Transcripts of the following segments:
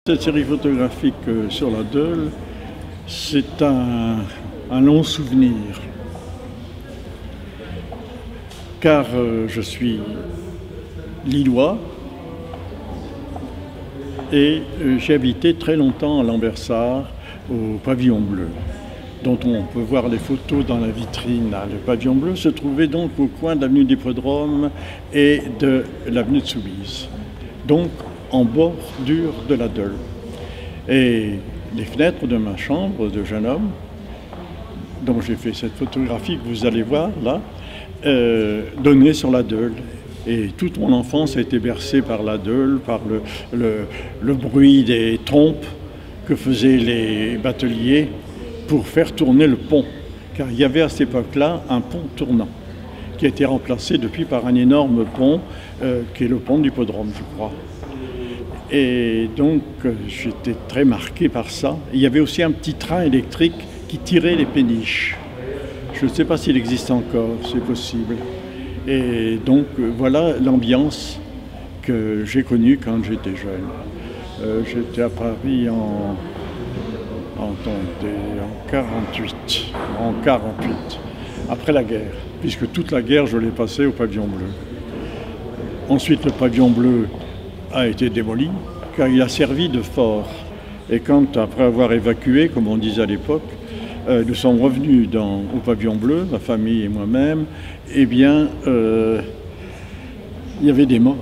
Cette série photographique sur la Deûle, c'est un long souvenir, car je suis lillois et j'ai habité très longtemps à Lambersart, au Pavillon Bleu, dont on peut voir les photos dans la vitrine. Le Pavillon Bleu se trouvait donc au coin de l'avenue d'Hippodrome et de l'avenue de Soubise, donc en bordure de la Deûle. Et les fenêtres de ma chambre de jeune homme, dont j'ai fait cette photographie que vous allez voir là, donnaient sur la Deûle. Et toute mon enfance a été bercée par la Deûle, par le bruit des trompes que faisaient les bateliers pour faire tourner le pont. Car il y avait à cette époque-là un pont tournant, qui a été remplacé depuis par un énorme pont, qui est le pont d'Hippodrome, je crois. Et donc, j'étais très marqué par ça. Il y avait aussi un petit train électrique qui tirait les péniches. Je ne sais pas s'il existe encore, c'est possible. Et donc, voilà l'ambiance que j'ai connue quand j'étais jeune. J'étais à Paris en 48, après la guerre, puisque toute la guerre, je l'ai passée au Pavillon Bleu. Ensuite, le Pavillon Bleu a été démoli, car il a servi de fort. Et quand, après avoir évacué, comme on disait à l'époque, nous sommes revenus au Pavillon Bleu, ma famille et moi-même, eh bien, il y avait des morts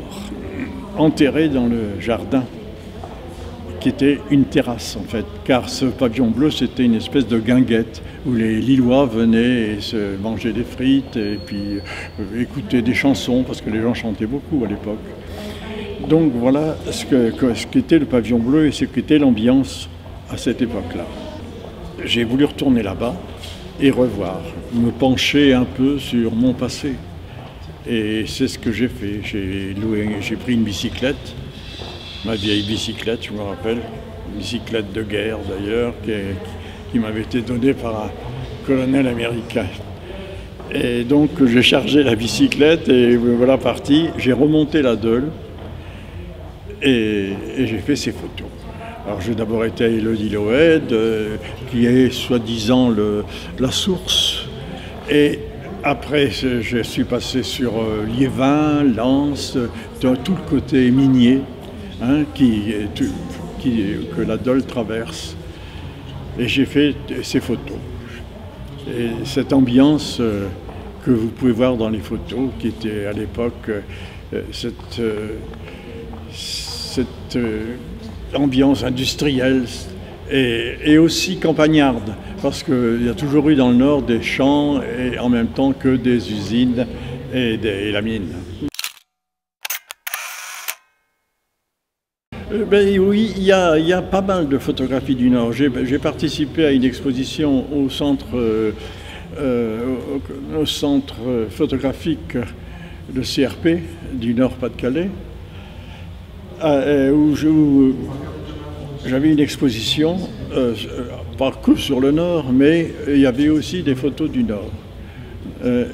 enterrés dans le jardin, qui était une terrasse en fait, car ce Pavillon Bleu, c'était une espèce de guinguette où les Lillois venaient et se mangeaient des frites et puis écoutaient des chansons, parce que les gens chantaient beaucoup à l'époque. Donc voilà ce qu'était le Pavillon Bleu et ce qu'était l'ambiance à cette époque-là. J'ai voulu retourner là-bas et revoir, me pencher un peu sur mon passé. Et c'est ce que j'ai fait. J'ai pris une bicyclette, ma vieille bicyclette, je me rappelle, une bicyclette de guerre d'ailleurs, qui m'avait été donnée par un colonel américain. Et donc j'ai chargé la bicyclette et voilà parti. J'ai remonté la Deûle. Et j'ai fait ces photos. Alors j'ai d'abord été à Élodie-Loed, qui est soi-disant la source. Et après, je suis passé sur Liévin, Lens, tout le côté minier, hein, que la Deûle traverse. Et j'ai fait ces photos. Et cette ambiance que vous pouvez voir dans les photos, qui était à l'époque cette ambiance industrielle et aussi campagnarde, parce qu'il y a toujours eu dans le Nord des champs et en même temps que des usines et la mine. Oui, il y a pas mal de photographies du Nord. J'ai participé à une exposition au centre photographique de CRP du Nord-Pas-de-Calais, où j'avais une exposition, pas que sur le Nord, mais il y avait aussi des photos du Nord,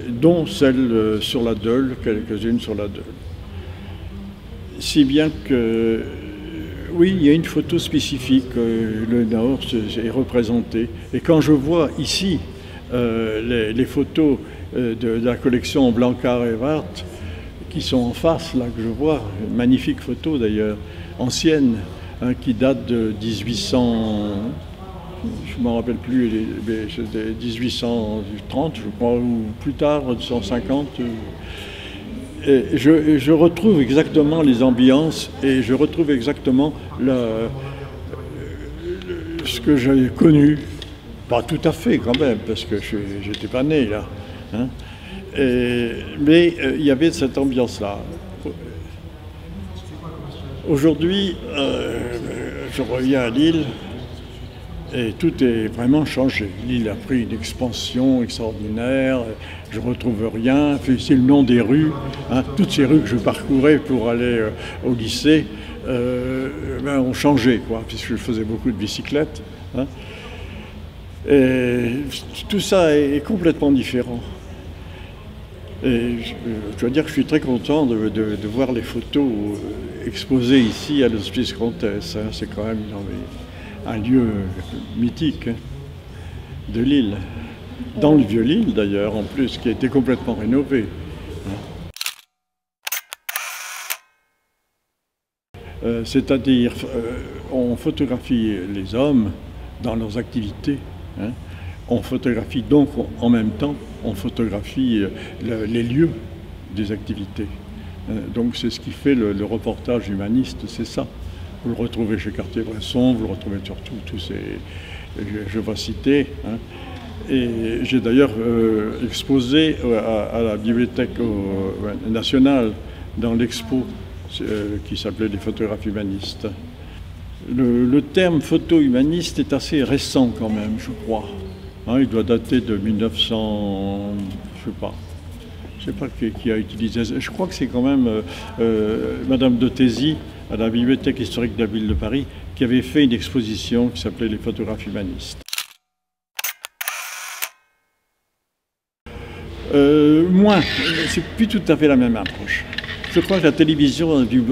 dont celle sur la Deûle, quelques-unes sur la Deûle. Si bien que, oui, il y a une photo spécifique, le Nord est représenté. Et quand je vois ici les photos de la collection Blancard-Evart, qui sont en face, là, que je vois, une magnifique photo d'ailleurs, ancienne, hein, qui date de 1800, je ne m'en rappelle plus, mais c'était 1830, je crois, ou plus tard, 1850. Et je retrouve exactement les ambiances et je retrouve exactement ce que j'ai connu. Pas tout à fait quand même, parce que je n'étais pas né là. Hein. Mais il y avait cette ambiance-là. Aujourd'hui, je reviens à Lille et tout est vraiment changé. Lille a pris une expansion extraordinaire, je ne retrouve rien. C'est le nom des rues, hein, toutes ces rues que je parcourais pour aller au lycée ont changé, quoi, puisque je faisais beaucoup de bicyclettes. Hein. Et tout ça est complètement différent. Et je dois dire que je suis très content de voir les photos exposées ici à l'Hospice Comtesse. Hein. C'est quand même un lieu mythique, hein, de Lille. Dans le Vieux-Lille d'ailleurs, en plus, qui a été complètement rénové. C'est-à-dire, on photographie les hommes dans leurs activités. Hein. On photographie donc en même temps, on photographie les lieux des activités. Donc c'est ce qui fait le reportage humaniste, c'est ça. Vous le retrouvez chez Cartier-Bresson, vous le retrouvez sur tous ces... Je vais citer. Hein. Et j'ai d'ailleurs exposé à la Bibliothèque nationale dans l'expo qui s'appelait les photographes humanistes. Le terme photo humaniste est assez récent quand même, je crois. Hein, il doit dater de 1900, je sais pas qui a utilisé. Je crois que c'est quand même Madame de Thézy, à la Bibliothèque historique de la ville de Paris, qui avait fait une exposition qui s'appelait les photographes humanistes. Moins, c'est plus tout à fait la même approche. Je crois que la télévision a dû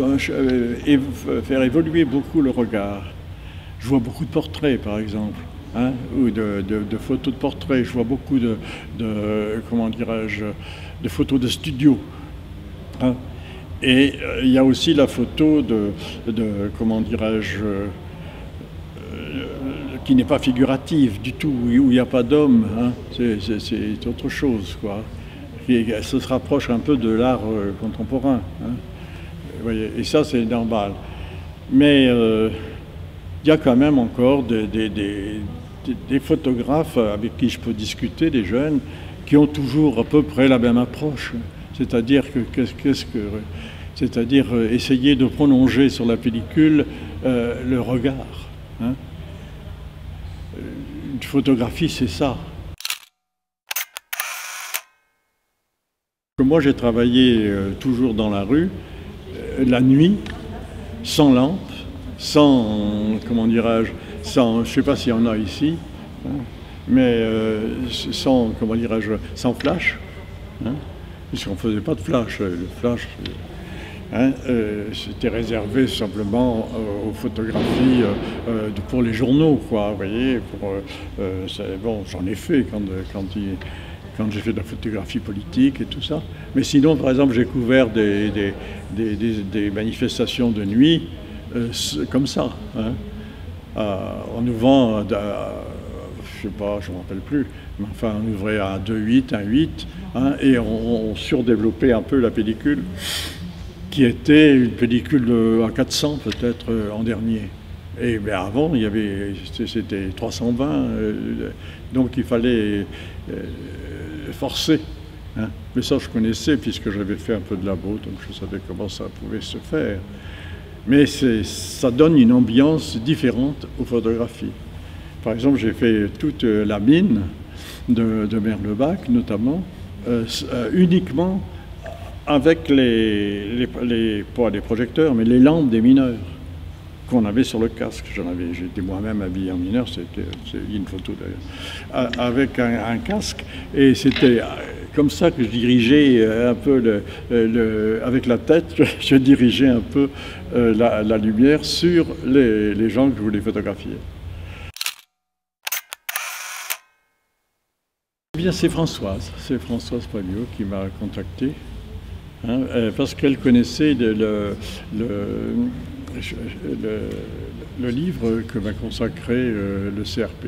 faire évoluer beaucoup le regard. Je vois beaucoup de portraits, par exemple, hein, ou de photos de portraits. Je vois beaucoup comment dirais-je, de photos de studio. Hein. Et il y a aussi la photo comment dirais-je, qui n'est pas figurative du tout, où il n'y a pas d'homme. Hein. C'est autre chose, quoi. Et ça se rapproche un peu de l'art contemporain. Hein. Vous voyez, et ça, c'est normal. Mais il y a quand même encore des photographes avec qui je peux discuter, des jeunes, qui ont toujours à peu près la même approche. C'est-à-dire c'est-à-dire essayer de prolonger sur la pellicule le regard. Hein. Une photographie, c'est ça. Moi, j'ai travaillé toujours dans la rue, la nuit, sans lampe, sans, comment dirais-je, je ne sais pas s'il y en a ici, hein, mais sans, comment dirais-je, sans flash, hein, puisqu'on ne faisait pas de flash. Le flash, hein, c'était réservé simplement aux photographies pour les journaux, quoi, vous voyez. Bon, j'en ai fait quand j'ai fait de la photographie politique et tout ça. Mais sinon, par exemple, j'ai couvert des manifestations de nuit comme ça, hein, en ouvrant, je sais pas, je ne me rappelle plus, mais enfin, on ouvrait à 2,8, 1,8, hein, et on surdéveloppait un peu la pellicule, qui était une pellicule à 400 peut-être en dernier. Et mais avant, c'était 320, donc il fallait forcer. Hein. Mais ça, je connaissais puisque j'avais fait un peu de labo, donc je savais comment ça pouvait se faire. Mais ça donne une ambiance différente aux photographies. Par exemple, j'ai fait toute la mine de Merlebach, notamment, uniquement avec pas les projecteurs, mais les lampes des mineurs qu'on avait sur le casque. J'étais moi-même habillé en mineur, c'est une photo d'ailleurs, avec un casque, et c'était comme ça que je dirigeais un peu avec la tête, je dirigeais un peu la lumière sur les gens que je voulais photographier. Eh bien, c'est Françoise Pagliot qui m'a contacté, hein, parce qu'elle connaissait le livre que m'a consacré le CRP.